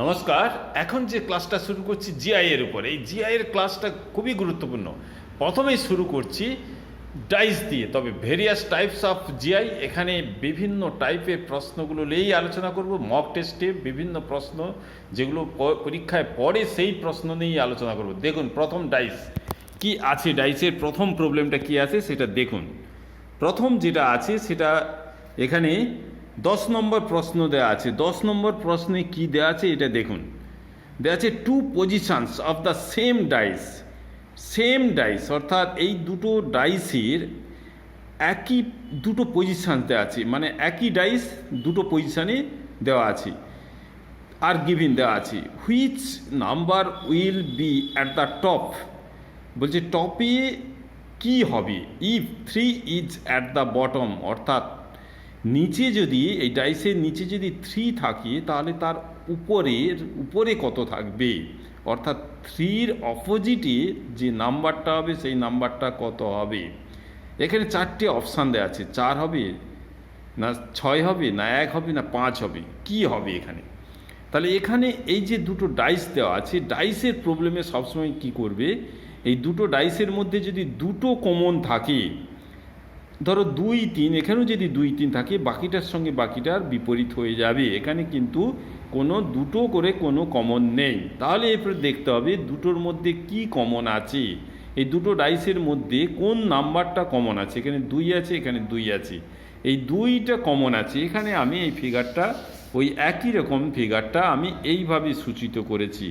নমস্কার। এখন যে ক্লাসটা শুরু করছি জিআই এর উপরে, এই জিআই এর ক্লাসটা খুবই গুরুত্বপূর্ণ। প্রথমেই শুরু করছি ডাইস দিয়ে, তবে ভেরিয়াস টাইপস অফ জিআই। এখানে বিভিন্ন টাইপের প্রশ্নগুলো নিয়েই আলোচনা করব। মক টেস্টে বিভিন্ন প্রশ্ন যেগুলো পরীক্ষায় পড়ে সেই প্রশ্ন নিয়েই আলোচনা করব। দেখুন প্রথম ডাইস কি আছে, ডাইসের প্রথম প্রবলেমটা কি আছে সেটা দেখুন। প্রথম যেটা আছে সেটা এখানে 10 নম্বর প্রশ্ন দেওয়া আছে। 10 নম্বর প্রশ্নে কি দেওয়া আছে এটা দেখুন। দেওয়া আছে two positions of the same dice, অর্থাৎ এই দুটো ডাইসের একই দুটো পজিশান দেওয়া আছে, মানে একই ডাইস দুটো পজিশানে দেওয়া আছে। আর গিভিন দেওয়া আছে which number will be at the top. বলছে টপে কি হবে if 3 is at the bottom, অর্থাৎ নিচে যদি এই ডাইসের নিচে যদি 3 থাকে তাহলে তার উপরে কত থাকবে, অর্থাৎ 3-র অপোজিটে যে নাম্বারটা হবে সেই নাম্বারটা কত হবে। এখানে 4টে অপশান দেওয়া আছে, 4 হবে না 6 হবে না 1 হবে না 5 হবে, কি হবে এখানে। তাহলে এখানে এই যে দুটো ডাইস দেওয়া আছে, ডাইসের প্রবলেমে সবসময় কি করবে, এই দুটো ডাইসের মধ্যে যদি দুটো কমন থাকে, ধরো 2, 3, এখানেও যদি 2, 3 থাকে বাকিটার সঙ্গে বাকিটার বিপরীত হয়ে যাবে। এখানে কিন্তু দুটো করে কোনো কমন নেই। তাহলে এরপরে দেখতে হবে দুটোর মধ্যে কি কমন আছে, এই দুটো ডাইসের মধ্যে কোন নাম্বারটা কমন আছে। এখানে 2 আছে, এখানে 2 আছে, এই 2টা কমন আছে। এখানে আমি এই ফিগারটা ওই একই রকম ফিগারটা আমি এইভাবে সূচিত করেছি।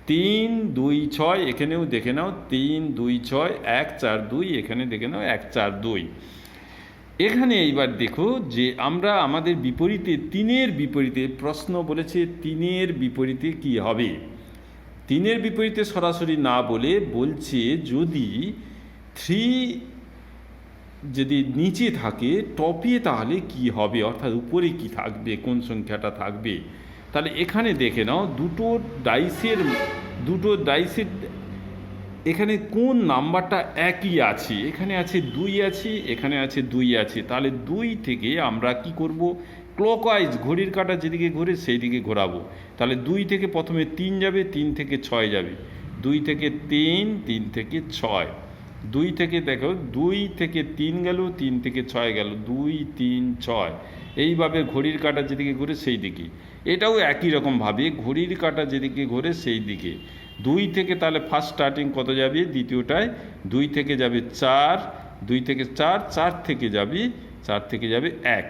3, 2, 6, এখানেও দেখে নাও 3, 2, 6, 1, 4, 2, এখানে দেখে নাও 1, 4, 2। এখানে এইবার দেখো যে আমরা আমাদের বিপরীতে 3-এর বিপরীতে প্রশ্ন বলেছে 3-এর বিপরীতে কি হবে। 3-এর বিপরীতে সরাসরি না বলে বলছে যদি 3 যদি নিচে থাকে টপে তাহলে কি হবে, অর্থাৎ উপরে কি থাকবে, কোন সংখ্যাটা থাকবে। তাহলে এখানে দেখে নাও দুটো ডাইসের এখানে কোন নাম্বারটা একই আছে। এখানে আছে 2 আছে, এখানে আছে 2 আছে। তাহলে 2 থেকে আমরা কি করব, ক্লকওয়াইজ ঘড়ির কাঁটা যেদিকে ঘোরে সেই দিকে ঘোরাবো। তাহলে 2 থেকে প্রথমে 3 যাবে, 3 থেকে 6 যাবে, 2 থেকে 3, 3 থেকে 6, 2 থেকে দেখো 2 থেকে 3 গেল, 3 থেকে 6 গেল, 2, 3, 6, এইভাবে ঘড়ির কাঁটা যেদিকে ঘোরে সেই দিকে। এটাও একই রকমভাবে ঘড়ির কাঁটা যেদিকে ঘোরে সেই দিকে। 2 থেকে তাহলে ফার্স্ট স্টার্টিং কত যাবে, দ্বিতীয়টায় 2 থেকে যাবে 4, 2 থেকে 4, 4 থেকে যাবে 1।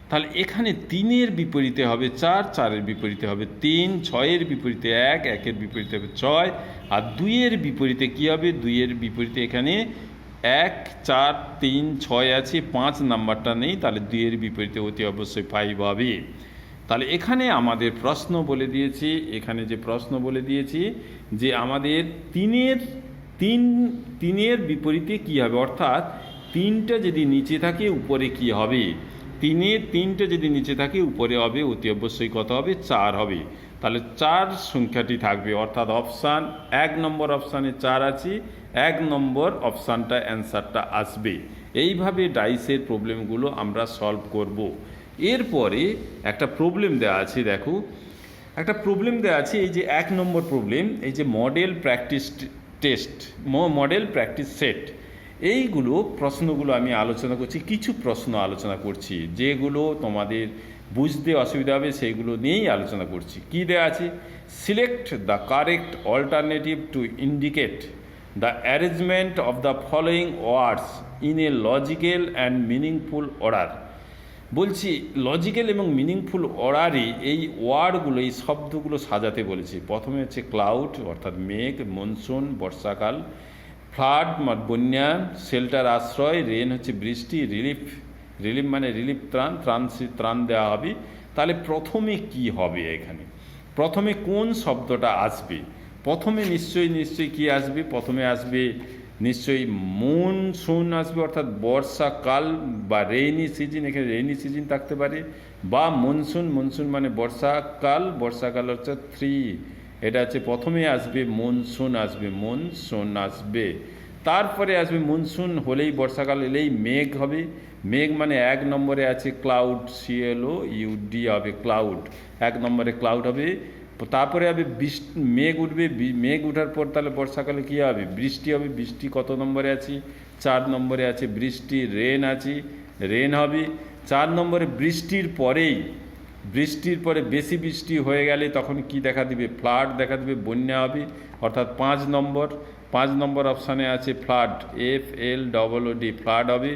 তাহলে এখানে 3-এর বিপরীতে হবে 4, 4-এর বিপরীতে হবে 3, 6-এর বিপরীতে 1, 1-এর বিপরীতে হবে 6, আর 2-এর বিপরীতে কি হবে, 2-এর বিপরীতে এখানে 1, 4, 3, 6 আছে, 5 নাম্বারটা নেই, তাহলে 2-এর বিপরীতে অতি অবশ্যই 5 হবে। তাহলে এখানে আমাদের প্রশ্ন বলে দিয়েছি, এখানে যে প্রশ্ন বলে দিয়েছি যে আমাদের 3-এর বিপরীতে কি হবে, অর্থাৎ 3টা যদি নিচে থাকে উপরে কি হবে। 3টা যদি নিচে থাকে উপরে হবে অতি অবশ্যই কত হবে, 4 হবে। তাহলে 4 সংখ্যাটি থাকবে, অর্থাৎ অপশান 1 নম্বর অপশানে 4 আছে, 1 নম্বর অপশানটা অ্যান্সারটা আসবে। এইভাবে ডাইসের প্রবলেমগুলো আমরা সলভ করব। এরপরে একটা প্রবলেম দেওয়া আছে, দেখো একটা প্রবলেম দেওয়া আছে, এই যে 1 নম্বর প্রবলেম, এই যে মডেল প্র্যাকটিস সেট, এইগুলো প্রশ্নগুলো আমি আলোচনা করছি, কিছু প্রশ্ন আলোচনা করছি যেগুলো তোমাদের বুঝতে অসুবিধা হবে, সেইগুলো নিয়েই আলোচনা করছি। কি দেওয়া আছে, select the correct alternative to indicate the arrangement of the following words in a logical and meaningful order. বলছি লজিক্যাল এবং মিনিংফুল অর্ডারে এই ওয়ার্ডগুলো, এই শব্দগুলো সাজাতে বলেছি। প্রথমে হচ্ছে ক্লাউড অর্থাৎ মেঘ, মনসুন বর্ষাকাল, ফ্লাড বন্যা, শেল্টার আশ্রয়, রেন হচ্ছে বৃষ্টি, রিলিফ মানে রিলিফ ত্রাণ দেওয়া হবে। তাহলে প্রথমে কি হবে, এখানে প্রথমে কোন শব্দটা আসবে। প্রথমে নিশ্চয়ই কি আসবে, প্রথমে আসবে নিশ্চয়ই মনসুন আসবে, অর্থাৎ বর্ষাকাল বা রেইনি সিজন। এখানে রেইনি সিজন থাকতে পারে, বা মনসুন মানে বর্ষাকাল হচ্ছে 3, এটা হচ্ছে প্রথমে আসবে মনসুন আসবে। তারপরে আসবে মনসুন হলেই, বর্ষাকাল এলেই মেঘ হবে। মেঘ মানে 1 নম্বরে আছে ক্লাউড, CLOUD হবে ক্লাউড, 1 নম্বরে ক্লাউড হবে। তারপরে হবে মেঘ উঠবে, মেঘ উঠার পর তাহলে বর্ষাকালে কী হবে? বৃষ্টি হবে। বৃষ্টি কত নম্বরে আছে? 4 নম্বরে আছে বৃষ্টি। রেন আছে, রেন হবে 4 নম্বরে। বৃষ্টির পরে বেশি বৃষ্টি হয়ে গেলে তখন কি দেখা দিবে? ফ্লাড দেখা দিবে, বন্যা হবে। অর্থাৎ 5 নম্বর অপশানে আছে ফ্লাড, FLOOD, ফ্লাড হবে।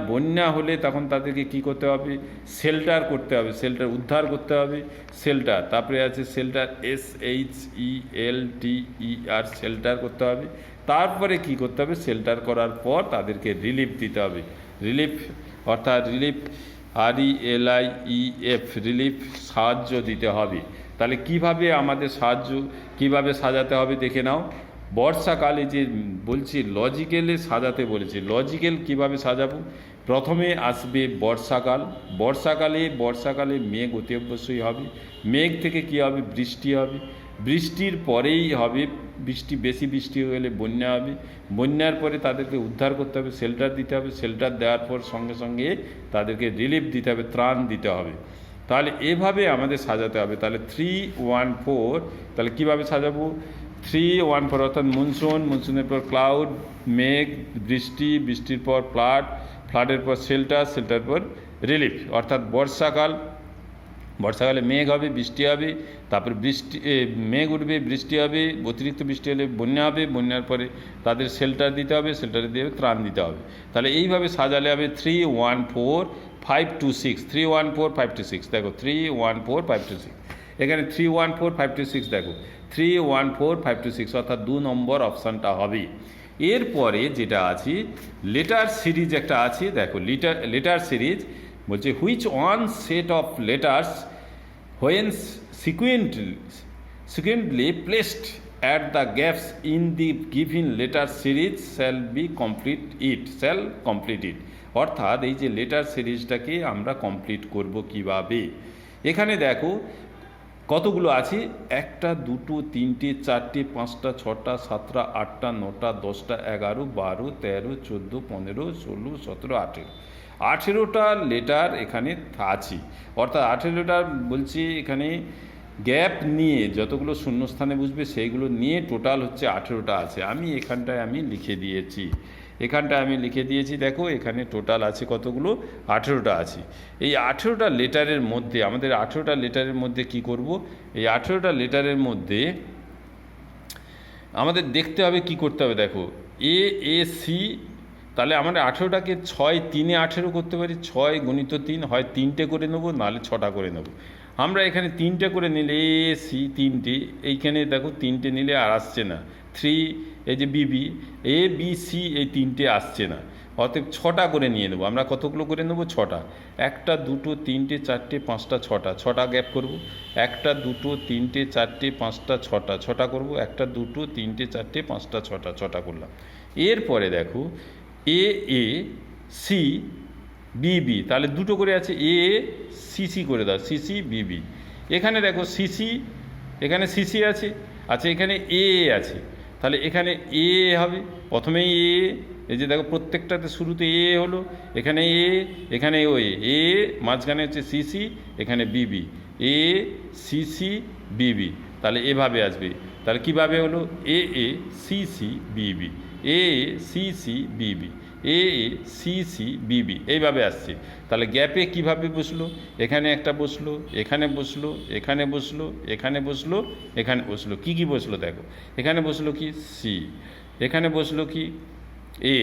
বন্যা হলে তখন তাদেরকে কি করতে হবে? শেল্টার করতে হবে, উদ্ধার করতে হবে, শেল্টার। তারপরে আছে শেল্টার, SHELTER, শেল্টার করতে হবে। তারপরে কি করতে হবে? শেল্টার করার পর তাদেরকে রিলিফ দিতে হবে। রিলিফ অর্থাৎ RELIEF, রিলিফ, সাহায্য দিতে হবে। তাহলে কিভাবে আমাদের কিভাবে সাজাতে হবে দেখে নাও। বর্ষাকালে যে বলছি লজিক্যালে সাজাতে বলেছি, লজিক্যাল কিভাবে সাজাবো? প্রথমে আসবে বর্ষাকালে মেঘ অতি অবশ্যই হবে। মেঘ থেকে কি হবে? বৃষ্টি হবে। বৃষ্টির পরেই হবে বেশি বৃষ্টি হয়ে গেলে বন্যা হবে। বন্যার পরে তাদেরকে উদ্ধার করতে হবে, শেল্টার দিতে হবে। শেল্টার দেওয়ার পর সঙ্গে সঙ্গে তাদেরকে রিলিফ দিতে হবে, ত্রাণ দিতে হবে। তাহলে এভাবে আমাদের সাজাতে হবে। তাহলে 3-1-4, তাহলে কীভাবে সাজাবো? 3-1-4 অর্থাৎ মনসুনের পর ক্লাউড, মেঘ, বৃষ্টির পর ফ্লাডের পর শেল্টার পর রিলিফ। অর্থাৎ বর্ষাকালে মেঘ হবে, বৃষ্টি হবে। তারপরে মেঘ উঠবে, বৃষ্টি হবে, অতিরিক্ত বৃষ্টি হলে বন্যা হবে। বন্যার পরে তাদের শেল্টার দিতে হবে, শেল্টার দিয়ে ত্রাণ দিতে হবে। তাহলে এইভাবে সাজালে হবে 3-1-4-5-2-6, 3-1-4-5-2-6। দেখো 3-1-4-5-2-6, এখানে 3-1-4-5-2-6, দেখো 3-1-4-5-2-6 অর্থাৎ 2 নম্বর অপশানটা হবে। এরপরে যেটা আছে লেটার সিরিজ একটা আছে, দেখো লেটার সিরিজ বলছে which one set of letters when sequentially placed at the gaps in the given letter series shall complete it. অর্থাৎ এই যে লেটার সিরিজটাকে আমরা কমপ্লিট করব কিভাবে, এখানে দেখো কতগুলো আছে? 1টা 2টো 3টে 4টে 5টা 6টা 7টা 8টা 9টা 10টা 11 12 13 14 15 16 17 18, 18টা লেটার এখানে আছে। অর্থাৎ 18 লেটার বলছি, এখানে গ্যাপ নিয়ে যতগুলো শূন্যস্থানে বুঝবে সেইগুলো নিয়ে টোটাল হচ্ছে 18টা আছে। আমি এখানটায় লিখে দিয়েছি, দেখো এখানে টোটাল আছে কতগুলো? 18টা আছে। এই 18টা লেটারের মধ্যে আমাদের 18টা লেটারের মধ্যে কি করব? এই 18টা লেটারের মধ্যে আমাদের দেখতে হবে কি করতে হবে। দেখো AAC, তাহলে আমরা 18টাকে 6-3-এ 18 করতে পারি। 6 × 3 হয় 3টে করে নেবো, নাহলে 6টা করে নেব। আমরা এখানে 3টে করে নিলে AAC 3টে, এইখানে দেখো 3টে নিলে আর আসছে না। 3, এই যে BB, ABC, এই 3টে আসছে না। অতএব 6টা করে নিয়ে নেবো। আমরা কতগুলো করে নেবো? 6টা। 1টা 2টো 3টে 4টে 5টা 6টা গ্যাপ করব। 1টা 2টো 3টে 4টে 5টা 6টা করব। 1টা 2টো 3টে 4টে 5টা 6টা করলাম। এরপরে দেখো AAC BB, তাহলে 2টো করে আছে। ACC করে দাও, CCBB। এখানে দেখো এখানে CC আছে, আচ্ছা এখানে A আছে, তাহলে এখানে A হবে। প্রথমেই এই যে দেখো প্রত্যেকটাতে শুরুতে A হলো, এখানে A, এখানে A, মাঝখানে হচ্ছে CC, এখানে BB, ACCBB। তাহলে এভাবে আসবে। তাহলে কিভাবে হলো? AACCBB, AACCBB, AACCBB, এইভাবে আসছে। তাহলে গ্যাপে কিভাবে বসলো? এখানে একটা বসলো, এখানে বসলো, এখানে বসলো, এখানে বসলো, এখানে বসলো। কি বসলো দেখো, এখানে বসলো কি? C, এখানে বসলো কি? A,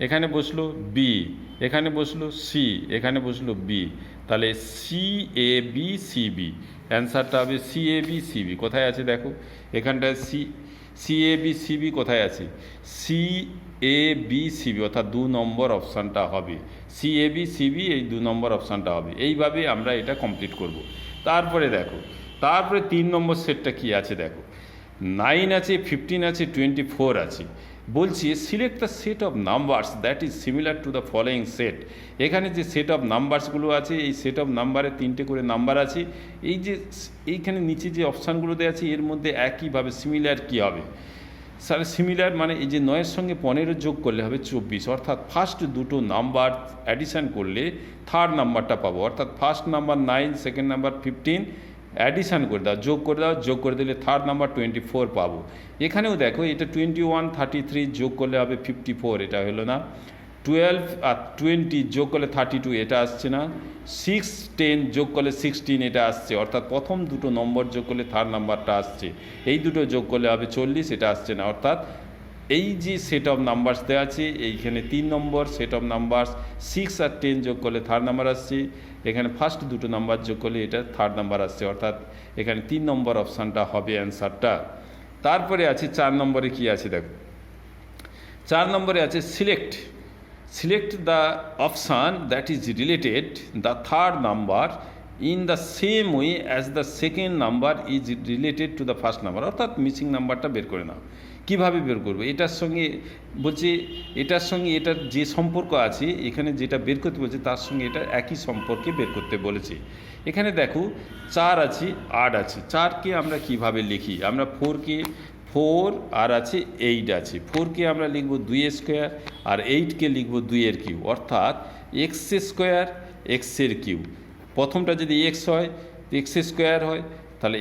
এখানে বসলো B, এখানে বসলো C, এখানে বসলো B। তাহলে CABCB, অ্যান্সারটা হবে CABCB। কোথায় আছে দেখো, এখানটায় CABCB কোথায় আছে? CABCB, অর্থাৎ 2 নম্বর অপশানটা হবে। CABCB, এই 2 নম্বর অপশানটা হবে। এইভাবে আমরা এটা কমপ্লিট করব। তারপরে দেখো, 3 নম্বর সেটটা কি আছে দেখো, 9 আছে, 15 আছে, 24 আছে। বলছি select the set of numbers that is similar to the following set. এখানে যে সেট অফ নাম্বারসগুলো আছে, এই সেট অফ নাম্বারে 3টে করে নাম্বার আছে। এইখানে নিচে যে অপশানগুলো দেওয়া আছে এর মধ্যে একইভাবে সিমিলার কি হবে? স্যার সিমিলার মানে এই যে 9-এর সঙ্গে 15 যোগ করলে হবে 24, অর্থাৎ ফার্স্ট দুটো নাম্বার অ্যাডিশান করলে থার্ড নাম্বারটা পাবো, অর্থাৎ first number 9, second number 15 addition করে দাও, যোগ করে দাও, যোগ করে দিলে থার্ড নাম্বার 24 পাবো। এখানেও দেখো এটা 21, 33 যোগ করলে হবে 54, এটা হলো না। 12 আর 20 যোগ করলে 32, এটা আসছে না। 6, 10 যোগ করলে 16, এটা আসছে, অর্থাৎ প্রথম দুটো নম্বর যোগ করলে থার্ড নাম্বারটা আসছে। এই দুটো যোগ করলে হবে 40, এটা আসছে না। অর্থাৎ এই যে সেট অফ নাম্বারস দেওয়া আছে, এইখানে 3 নম্বর সেট অফ নাম্বারস, 6 আর 10 যোগ করলে থার্ড নাম্বার আসছে, এখানে ফার্স্ট দুটো নাম্বার যোগ করলে এটা থার্ড নাম্বার আসছে, অর্থাৎ এখানে 3 নম্বর অপশানটা হবে অ্যান্সারটা। তারপরে আছে 4 নম্বরে কি আছে দেখো, 4 নম্বরে আছে Select the option that is related the third number in the same way as the second number is related to the first number, অর্থাৎ মিসিং নাম্বারটা বের করে নাও। কীভাবে বের করবো? এটার সঙ্গে বলছে, এটার সঙ্গে এটার যে সম্পর্ক আছে, এখানে যেটা বের করতে বলছে তার সঙ্গে এটা একই সম্পর্কে বের করতে বলেছে। এখানে দেখো 4 আছে, 8 আছে। 4কে আমরা কিভাবে লিখি? আমরা 4 আর আছে 8 আছে। 4কে আমরা লিখব 2 স্কোয়ার, আর 8কে লিখব 2 এর কিউ, অর্থাৎ এক্স স্কোয়ার এক্স এর কিউ। প্রথমটা যদি এক্স হয়, এক্স স্কোয়ার হয়, তাহলে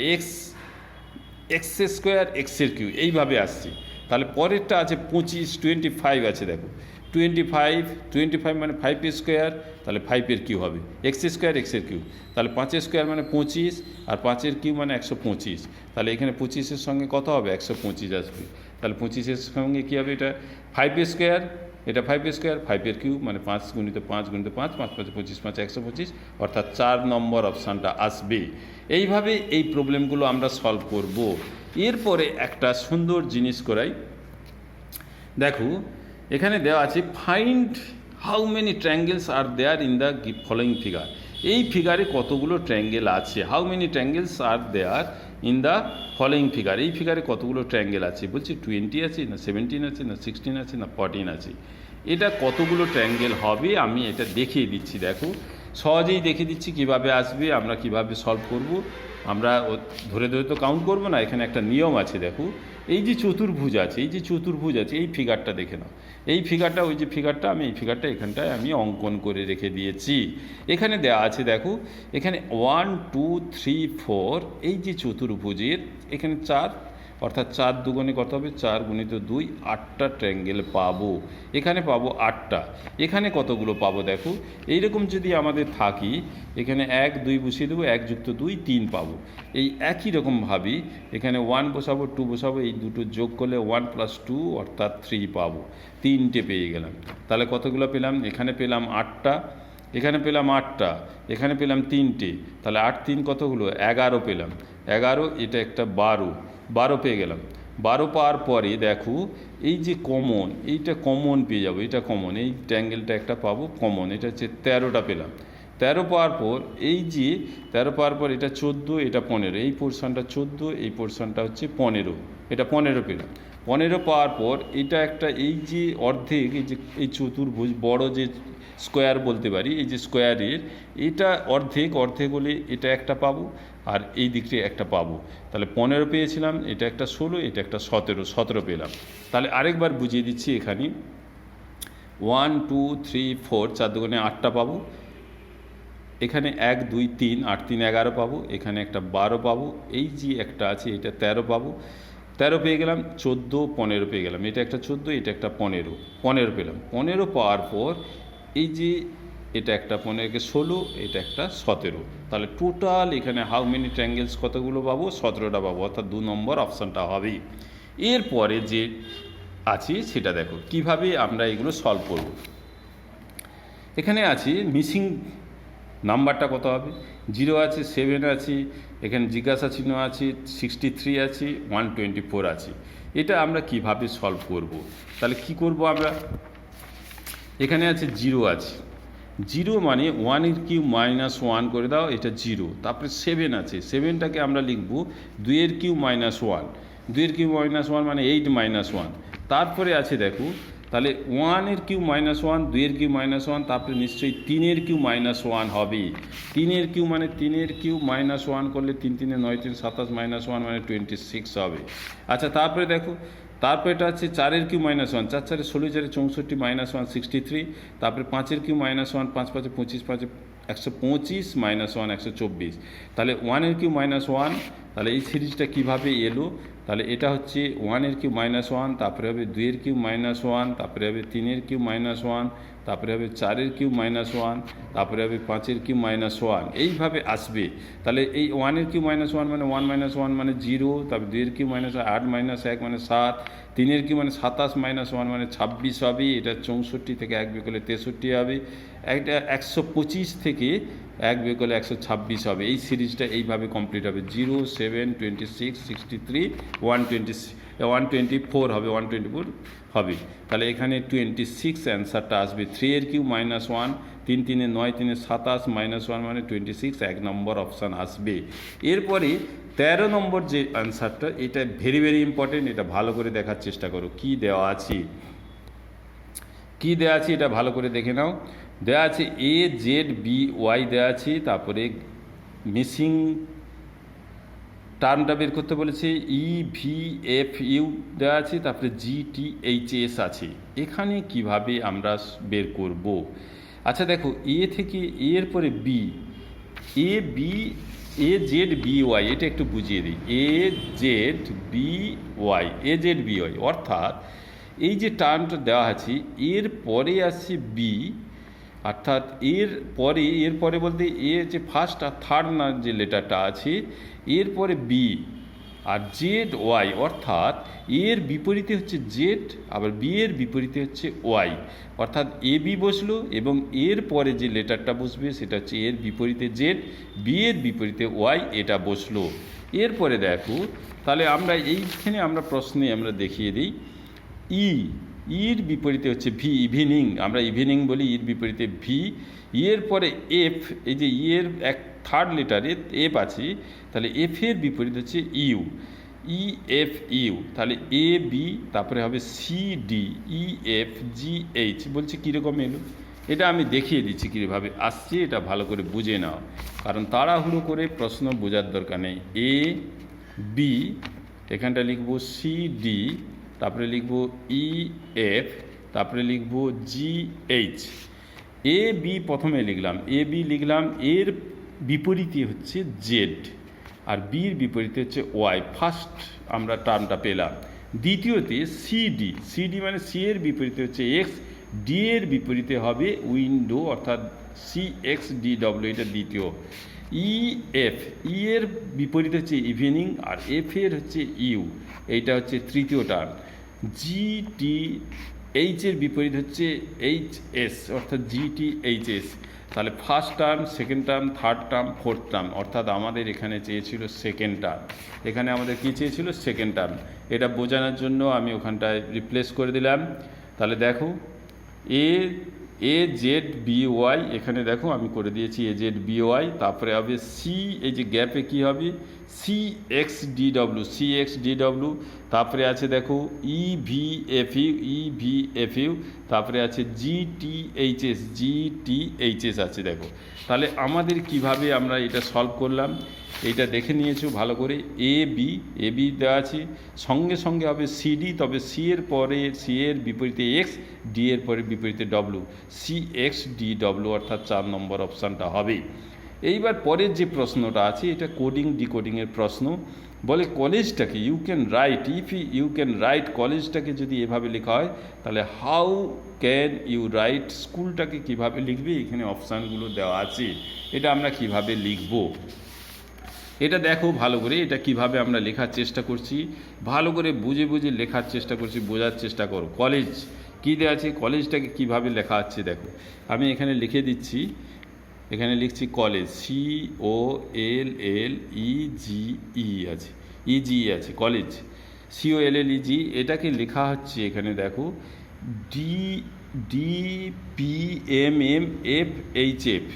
এক্স স্কোয়ার এক্স এর কিউ, এইভাবে আসছে। তাহলে পরেরটা আছে 25 আছে, দেখো 25 মানে 5 স্কোয়ার, তাহলে 5 এর কিউ হবে, এক্স স্কোয়ার এক্স এর কিউ। তাহলে 5 স্কোয়ার মানে 25, আর 5 এর কিউ মানে 125। তাহলে এখানে 25-এর সঙ্গে কত হবে? 125 আসবে। তাহলে 25-এর সঙ্গে কী হবে? এটা 5 স্কোয়ার, এটা 5 স্কোয়ার, 5 এর কিউ মানে 5 গুণিত 5 গুণিত 5, 5 5 25, 5 125, অর্থাৎ 4 নম্বর অপশানটা আসবে। এইভাবে এই প্রবলেমগুলো আমরা সলভ করব। এরপরে একটা সুন্দর জিনিস করাই, দেখো এখানে দেওয়া আছে find how many triangles are there in the following figure. এই ফিগারে কতগুলো ট্রায়াঙ্গেল আছে? How many triangles are there in the following figure. এই ফিগারে কতগুলো ট্রায়াঙ্গেল আছে? বলছি 20 আছে, না 17 আছে, না 16 আছে, না 14 আছে। এটা কতগুলো ট্রায়াঙ্গেল হবে আমি এটা দেখিয়ে দিচ্ছি। দেখো সহজেই দেখিয়ে দিচ্ছি কিভাবে আসবে, আমরা কিভাবে সলভ করব। আমরা ধরে ধরে তো কাউন্ট করব না, এখানে একটা নিয়ম আছে। দেখো এই যে চতুর্ভুজ আছে, এই ফিগারটা দেখে নাও। এই ফিগারটা, ওই যে ফিগারটা, আমি এই ফিগারটা এখানটায় আমি অঙ্কন করে রেখে দিয়েছি। এখানে দেওয়া আছে, দেখো এখানে 1 2 3 4, এই যে চতুর্ভুজের এখানে 4, অর্থাৎ 4 দুগুণে কত হবে? 4 গুণিত 2, 8টা ট্রায়াঙ্গেল পাবো। এখানে পাবো 8টা। এখানে কতগুলো পাবো? দেখো এইরকম যদি আমাদের থাকি, এখানে 1 2 বসিয়ে দেবো, 1 যুক্ত 2 3 পাবো। এই একই রকমভাবেই এখানে 1 বসাবো, 2 বসাবো, এই দুটো যোগ করলে 1 + 2 অর্থাৎ 3 পাবো। 3টে পেয়ে গেলাম। তাহলে কতগুলো পেলাম? এখানে পেলাম 8টা, এখানে পেলাম 8টা, এখানে পেলাম 3টে। তাহলে 8 3 কতগুলো? 11 পেলাম। 11, এটা একটা 12 পেয়ে গেলাম। 12 পাওয়ার পরে দেখো এই যে কমন, এইটা কমন পেয়ে যাবো, এটা কমন, এই ট্রায়াঙ্গেলটা একটা পাবো কমন, এটা হচ্ছে 13টা পেলাম। 13 পাওয়ার পর এই যে 13 পাওয়ার পর এটা 14, এটা 15, এই পোর্শনটা 14, এই পোর্শনটা হচ্ছে 15, এটা 15 পেলাম। 15 পাওয়ার পর এটা একটা, এই যে অর্ধেক, এই যে এই চতুর্ভুজ বড় যে স্কোয়ার বলতে পারি, এই যে স্কোয়ারের এটা অর্ধেক হলে এটা একটা পাবো, আর এই দিকটি একটা পাবো। তাহলে 15 পেয়েছিলাম, এটা একটা 16, এটা একটা 17 পেলাম। তাহলে আরেকবার বুঝিয়ে দিচ্ছি, এখানে 1 2 3 4, 4 দুগুণে 8টা পাবো। এখানে 1 2 3, 8 3 11 পাবো। এখানে একটা 12 পাবো। এই যে একটা আছে, এটা 13 পাবো। 13 পেয়ে গেলাম। 14 15 পেয়ে গেলাম। এটা একটা 14, এটা একটা 15 পেলাম। 15 পাওয়ার পর এই যে এটা একটা 15কে 16, এটা একটা 17। তাহলে টোটাল এখানে হাউ মেনি ট্রায়াঙ্গেলস কতগুলো পাবো? 17টা পাবো, অর্থাৎ 2 নম্বর অপশানটা হবেই। এরপরে যে আছে সেটা দেখো কিভাবে আমরা এগুলো সলভ করব। এখানে আছে মিসিং নাম্বারটা কত হবে? 0 আছে, 7 আছে, এখানে জিজ্ঞাসা চিহ্ন আছে, 63 আছে, 124 আছে। এটা আমরা কিভাবে সলভ করব? তাহলে কি করব আমরা? এখানে আছে 0 আছে, 0 মানে 1 এর কিউ -1 করে দাও, এটা 0। তারপরে 7 আছে, 7টাকে আমরা লিখব 2 এর কিউ -1, 2 এর কিউ -1 মানে 8 -1। তারপরে আছে দেখো, তাহলে 1 এর কিউ -1, 2 এর কিউ -1, তারপরে নিশ্চয়ই 3 এর কিউ -1 হবে। 3 এর কিউ মানে 3 এর কিউ -1 করলে 3 3 9 3 27 -1 মানে 26 হবে। আচ্ছা তারপরে দেখো, তারপর এটা হচ্ছে 4 কিউ -1, 4 4 16 4 64 -1 63, তারপরে 5 কিউ -1, 5 5 25 5 125 -1 124, তাহলে 1 কিউ -1, তাহলে এই সিরিজটা কীভাবে এলো, তাহলে এটা হচ্ছে 1 কিউ -1, তারপরে হবে 2 কিউ -1, তারপরে হবে 3 কিউ -1, তারপরে হবে 4 কিউ -1, তারপরে হবে 5 কিউ -1, এইভাবে আসবে। তাহলে এই 1 কিউ -1 মানে 1 -1 মানে 0, তারপরে 2 কিউ -1 8 -1 মানে 7, 3 কিউ মানে 27 -1 মানে 26 হবে, এটা 64 থেকে 1 বিয়োগ করলে 63 হবে, এটা 125 থেকে 1 বিয়োগ করলে 126 হবে। এই সিরিজটা এইভাবে কমপ্লিট হবে। 0 7 26 63 124 হবে, 124 হবে। তাহলে এখানে 26 অ্যান্সারটা আসবে। 3 কিউ -1, 3 3 9 3 27 -1 মানে 26, 1 নম্বর অপশান আসবে। এরপরে 13 নম্বর যে অ্যান্সারটা, এটা ভেরি ভেরি ইম্পর্টেন্ট, এটা ভালো করে দেখার চেষ্টা করো কি দেওয়া আছে। কি দেওয়া আছে এটা ভালো করে দেখে নাও। দেওয়া আছে AZBY দেওয়া আছে, তারপরে মিসিং টার্মটা বের করতে বলেছে, EVFU দেওয়া আছে, তারপরে GTHS আছে। এখানে কিভাবে আমরা বের করব? আচ্ছা দেখো, এ থেকে এর পরে বি, AZBY, এটা একটু বুঝিয়ে দিই। AZBY অর্থাৎ এই যে টার্মটা দেওয়া আছে, এর পরে আসছে বি, অর্থাৎ এর পরে বলতে এ যে ফার্স্ট আর থার্ড না যে লেটারটা আছে, এরপরে বি, আর ZY অর্থাৎ এর বিপরীতে হচ্ছে জেড, আবার বি এর বিপরীতে হচ্ছে ওয়াই, অর্থাৎ AB বসলো এবং এর পরে যে লেটারটা বসবে সেটা হচ্ছে এর বিপরীতে জেড, বি এর বিপরীতে ওয়াই, এটা বসলো। এরপরে দেখো, তাহলে আমরা এইখানে আমরা প্রশ্নে আমরা দেখিয়ে দিই, ইর বিপরীতে হচ্ছে ভি, ইভিনিং, আমরা ইভিনিং বলি, ইর বিপরীতে ভি। এর পরে এফ, এই যে এর এক থার্ড লেটারে এফ আছে, তাহলে এফ এর বিপরীত হচ্ছে ইউ, EFU, তাহলে AB, তারপরে হবে CD, EFGH। বলছি কীরকম এলো, এটা আমি দেখিয়ে দিচ্ছি কীভাবে আসছে, এটা ভালো করে বুঝে নাও, কারণ তাড়াহুড়ো করে প্রশ্ন বোঝার দরকার নেই। AB, এখানটা লিখব CD, তারপরে লিখব EF, তারপরে লিখব GH। AB প্রথমে লিখলাম, AB লিখলাম, এর বিপরীতে হচ্ছে জেড, আর বির বিপরীতে হচ্ছে ওয়াই, ফার্স্ট আমরা টার্মটা পেলাম। দ্বিতীয়তে সিডি মানে সি এর বিপরীতে হচ্ছে এক্স, ডি এর বিপরীতে হবে উইন্ডো, অর্থাৎ CXDW, এটা দ্বিতীয়। EF, এর বিপরীতে হচ্ছে ইভিনিং, আর এফ এর হচ্ছে ইউ, এইটা হচ্ছে তৃতীয় টার্ম। GTH এর বিপরীত হচ্ছে HS, অর্থাৎ GTHS। তাহলে first term, second term, third term, fourth term, অর্থাৎ আমাদের এখানে চেয়েছিল সেকেন্ড টার্ম। এখানে আমাদের কী চেয়েছিল? Second term. এটা বোঝানোর জন্য আমি ওখানটায় রিপ্লেস করে দিলাম। তাহলে দেখো, AZBY, এখানে দেখো আমি করে দিয়েছি AZBY, তারপরে হবে সি, এই যে গ্যাপে কি হবে? CXDW, তারপরে আছে দেখো EVFU, তারপরে আছে GTHS আছে দেখো। তাহলে আমাদের কিভাবে আমরা এটা সলভ করলাম, এইটা দেখে নিয়েছো ভালো করে। AB দেওয়া আছে, সঙ্গে সঙ্গে হবে CD, তবে সি এর পরে সি এর বিপরীতে এক্স, ডি এর পরে বিপরীতে ডব্লু, CXDW, অর্থাৎ 4 নম্বর অপশানটা হবে। এইবার পরের যে প্রশ্নটা আছে, এটা কোডিং ডিকোডিংয়ের প্রশ্ন। বলে কলেজটাকে ইউ ক্যান রাইট, কলেজটাকে যদি এভাবে লেখা হয়, তাহলে হাউ ক্যান ইউ রাইট, স্কুলটাকে কিভাবে লিখবে, এখানে অপশানগুলো দেওয়া আছে, এটা আমরা কিভাবে লিখব, এটা দেখো ভালো করে, এটা কিভাবে আমরা লেখার চেষ্টা করছি, ভালো করে বুঝে বুঝে লেখার চেষ্টা করছি, বোঝার চেষ্টা করো। কলেজ কী দেওয়া আছে, কলেজটাকে কিভাবে লেখা আছে দেখো, আমি এখানে লিখে দিচ্ছি, এখানে লিখছি কলেজ, COLLEGE আছে, EGE আছে, কলেজ COLLEGE, এটাকে লেখা হচ্ছে এখানে দেখো DPMMFHF,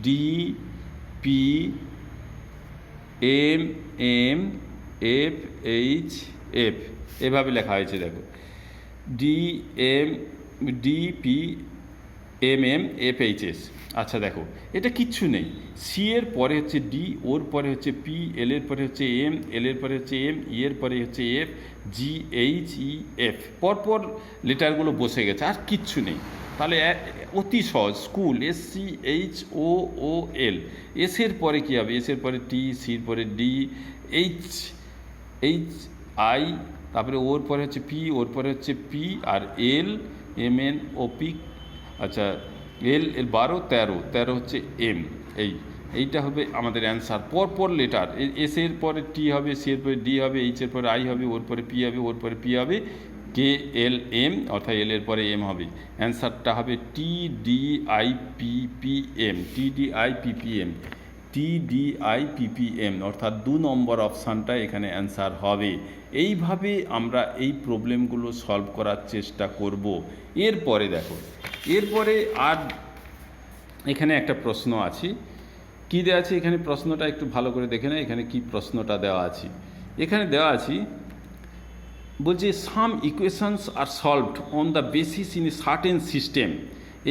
DPMMFHF, এভাবে লেখা হয়েছে দেখো, DPMMFHF, FHS। আচ্ছা দেখো, এটা কিচ্ছু নেই। সি এর পরে হচ্ছে ডি, ওর পরে হচ্ছে পি, এল এর পরে হচ্ছে এম, এল এর পরে হচ্ছে এম, ই এর পরে হচ্ছে এফ, জি, এইচ, ই, এফ, পরপর লেটারগুলো বসে গেছে, আর কিচ্ছু নেই। তাহলে অতি সহজ, স্কুল, SCHOOL। এসের পরে কী হবে? এসের পরে টি, সির পরে ডি, HI, তারপরে ওর পরে হচ্ছে পি, ওর পরে হচ্ছে পি, আর এল, MNOP। আচ্ছা, এল 12, 13 হচ্ছে এম। এইটা হবে আমাদের অ্যান্সার। পরপর লেটার, এস এর পরে টি হবে, সি এর পরে ডি হবে, এইচ এর পরে আই হবে, ওর পরে পি হবে, ওর পরে পি হবে, KLM, অর্থাৎ এল এর পরে এম হবে। অ্যান্সারটা হবে TDIPPM, অর্থাৎ 2 নম্বর অপশানটা এখানে অ্যান্সার হবে। এইভাবে আমরা এই প্রবলেমগুলো সলভ করার চেষ্টা করব। এরপরে দেখো, এরপরে আর এখানে একটা প্রশ্ন আছে। কি দেওয়া আছে এখানে? প্রশ্নটা একটু ভালো করে দেখে না, এখানে কি প্রশ্নটা দেওয়া আছে। এখানে দেওয়া আছে, বলছে some equations are solved on the basis in a certain system.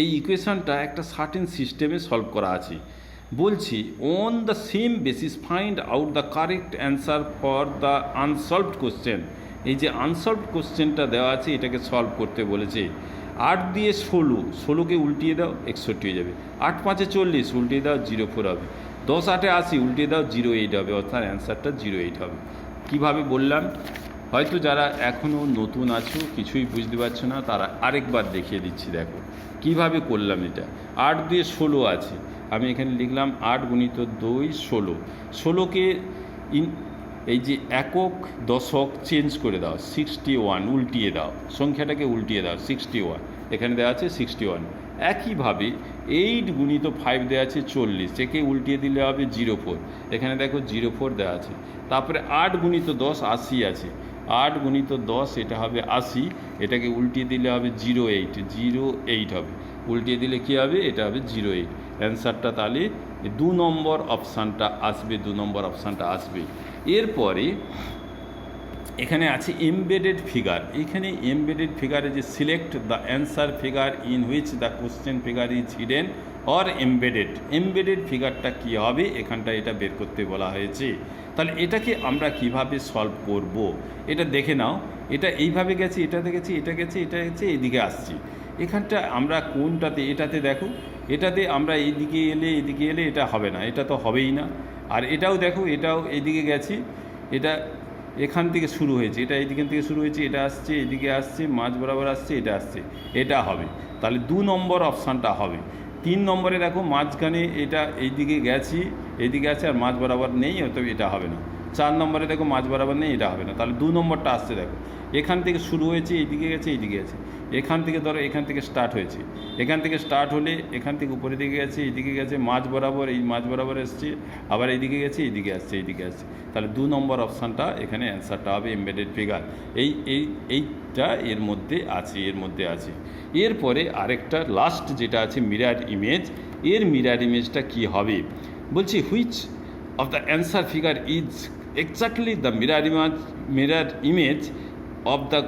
এই ইকুয়েশনটা একটা সার্টেন সিস্টেমে সলভ করা আছে। বলছি on the same basis find out the correct answer for the unsolved question. এই যে আনসলভড কোশ্চেনটা দেওয়া আছে, এটাকে সলভ করতে বলেছে। 8 দিয়ে 16কে উল্টিয়ে দাও, 61 হয়ে যাবে। 8 5 40, উল্টিয়ে দাও, 04 হবে। 10 8 80, উল্টিয়ে দাও, 08 হবে, অর্থাৎ অ্যান্সারটা 08 হবে। কীভাবে বললাম? হয়তো যারা এখনও নতুন আছো, কিছুই বুঝতে পারছো না, তারা আরেকবার দেখিয়ে দিচ্ছি। দেখো কিভাবে করলাম এটা। 8 দিয়ে 16 আছে, আমি এখানে লিখলাম 8 × 2 16। 16কে এই যে একক দশক চেঞ্জ করে দাও, 61, উল্টিয়ে দাও, সংখ্যাটাকে উল্টিয়ে দাও, 61, এখানে দেওয়া আছে 61। একইভাবে 8 × 5 দেওয়া আছে 40, একে উল্টিয়ে দিলে হবে 04, এখানে দেখো 04 দেওয়া আছে। তারপরে 8 × 10 80 আছে, 8 × 10 এটা হবে 80, এটাকে উল্টিয়ে দিলে হবে 08 হবে, উল্টিয়ে দিলে কী হবে? এটা হবে 08। অ্যান্সারটা তাহলে 2 নম্বর অপশানটা আসবে, 2 নম্বর অপশানটা আসবে। এরপরে এখানে আছে এমবেডেড ফিগার। এখানে এমবেডেড ফিগারে যে select the answer figure in which the question figure is hidden or embedded ফিগারটা কী হবে এখানটা, এটা বের করতে বলা হয়েছে। তাহলে এটাকে আমরা কিভাবে সলভ করব এটা দেখে নাও। এটা এইভাবে গেছে, এটাতে গেছে, এটা গেছে, এটা গেছে, এইদিকে আসছি। এখানটা আমরা কোনটাতে? এটাতে দেখো, এটাতে আমরা এদিকে এলে এটা হবে না, এটা তো হবেই না। আর এটাও দেখো, এটাও এইদিকে গেছি, এটা এখান থেকে শুরু হয়েছে, এটা এইদিকে থেকে শুরু হয়েছে, এটা আসছে, এদিকে আসছে, মাঝ বরাবর আসছে, এটা আসছে, এটা হবে। তাহলে 2 নম্বর অপশানটা হবে। 3 নম্বরে দেখো মাঝখানে এটা এইদিকে গেছি, এইদিকে আছে, আর মাঝ বরাবর নেই, অতএব এটা হবে না। 4 নম্বরে দেখো মাঝ বরাবর নেই, এটা হবে না। তাহলে 2 নম্বরটা আসছে, দেখো এখান থেকে শুরু হয়েছে, এইদিকে গেছে, এইদিকে গেছে, এখান থেকে ধরো এখান থেকে স্টার্ট হয়েছে, এখান থেকে স্টার্ট হলে এখান থেকে উপরের দিকে গেছে, এইদিকে গেছে, মাঝ বরাবর, এই মাঝ বরাবর এসছে, আবার এইদিকে গেছে, এইদিকে আসছে, এইদিকে আসছে। তাহলে 2 নম্বর অপশানটা এখানে অ্যান্সারটা হবে এমবেডেড ফিগার। এইটা এর মধ্যে আছে। এরপরে আরেকটা লাস্ট যেটা আছে মিরার ইমেজ। এর মিরার ইমেজটা কি হবে? বলছি which of the answer figure is exactly the mirror image of the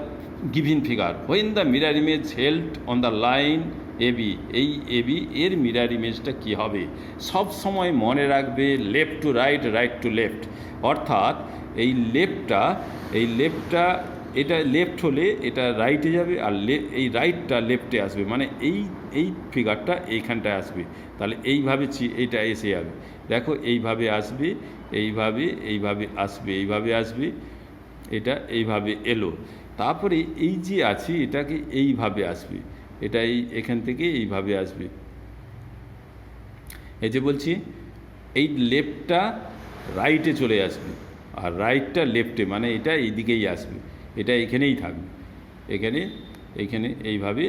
given figure when the mirror image held on the line AB। এই AB এর মিরার ইমেজটা কি হবে? সব সময় মনে রাখবে left to right, right to left. অর্থাৎ এই লেফটটা এটা লেফট হলে এটা রাইটে যাবে, আর এই রাইটটা লেফটে আসবে, মানে এই ফিগারটা এইখানটায় আসবে। তাহলে এইভাবে এইটা এসে যাবে, দেখো এইভাবে আসবে, এইভাবে আসবে, এটা এইভাবে এলো। তারপরে এই যে আছে এটাকে এইভাবে আসবে, এটা এখান থেকে এইভাবে আসবে। এই যে বলছি এই লেফটটা রাইটে চলে আসবে, আর রাইটটা লেফটে, মানে এটা এইদিকেই আসবে, এটা এখানেই থাকবে, এইখানে এইভাবে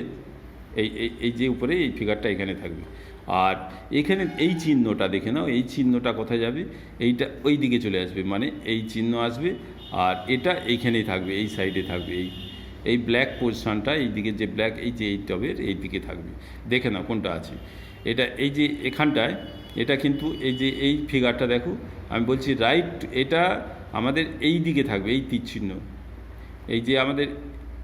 এই যে উপরে এই ফিগারটা এখানে থাকবে। আর এখানে এই চিহ্নটা দেখে নাও, এই চিহ্নটা কোথায় যাবে? এইটা ওই দিকে চলে আসবে, মানে এই চিহ্ন আসবে, আর এটা এইখানেই থাকবে, এই সাইডে থাকবে, এই ব্ল্যাক পোর্শনটা এইদিকে, যে ব্ল্যাক এই যে এই টবের এই দিকে থাকবে। দেখে নাও কোনটা আছে। এটা এই যে এখানটায়, এটা কিন্তু এই যে এই ফিগারটা দেখো, আমি বলছি রাইট, এটা আমাদের এই দিকে থাকবে, এই তীর চিহ্ন, এই যে আমাদের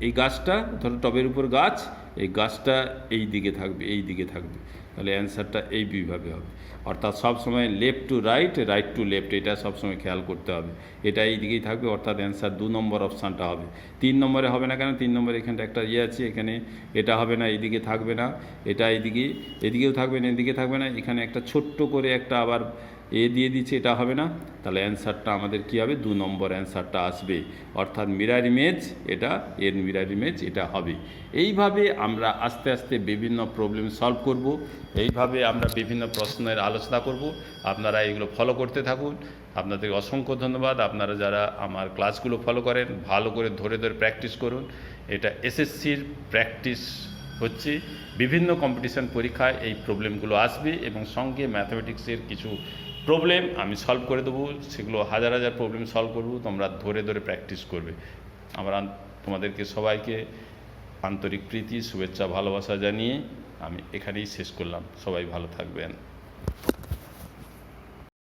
এই গাছটা ধরো টবের উপর গাছ, এই গাছটা এই দিকে থাকবে, এই দিকে থাকবে, তাহলে অ্যান্সারটা এইভাবে হবে। অর্থাৎ সবসময় left to right, right to left, এটা সবসময় খেয়াল করতে হবে। এটা এই দিকেই থাকবে, অর্থাৎ অ্যান্সার 2 নম্বর অপশানটা হবে। 3 নম্বরে হবে না কেন? 3 নম্বরে এখানটা একটা আছে, এখানে এটা হবে না, এইদিকে থাকবে না, এটা এইদিকে, এদিকেও থাকবে না, এদিকে থাকবে না, এখানে একটা ছোট্ট করে একটা আবার দিয়ে দিচ্ছে, এটা হবে না, তাহলে অ্যান্সারটা আমাদের কী হবে? 2 নম্বর অ্যান্সারটা আসবে, অর্থাৎ মিরার ইমেজ, এটা এর মিরার ইমেজ এটা হবে। এইভাবে আমরা আস্তে আস্তে বিভিন্ন প্রবলেম সলভ করব, এইভাবে আমরা বিভিন্ন প্রশ্নের আলোচনা করব। আপনারা এগুলো ফলো করতে থাকুন। আপনাদের অসংখ্য ধন্যবাদ। আপনারা যারা আমার ক্লাসগুলো ফলো করেন, ভালো করে ধরে ধরে প্র্যাকটিস করুন। এটা এসএসসির প্র্যাকটিস হচ্ছে, বিভিন্ন কম্পিটিশন পরীক্ষায় এই প্রবলেমগুলো আসবে এবং সঙ্গে ম্যাথামেটিক্সের কিছু প্রবলেম আমি সলভ করে দেবো, সেগুলো হাজার হাজার প্রবলেম সলভ করবো, তোমরা ধরে ধরে প্র্যাকটিস করবে। আমরা তোমাদেরকে সবাইকে আন্তরিক প্রীতি, শুভেচ্ছা, ভালোবাসা জানিয়ে আমি এখানেই শেষ করলাম। সবাই ভালো থাকবেন।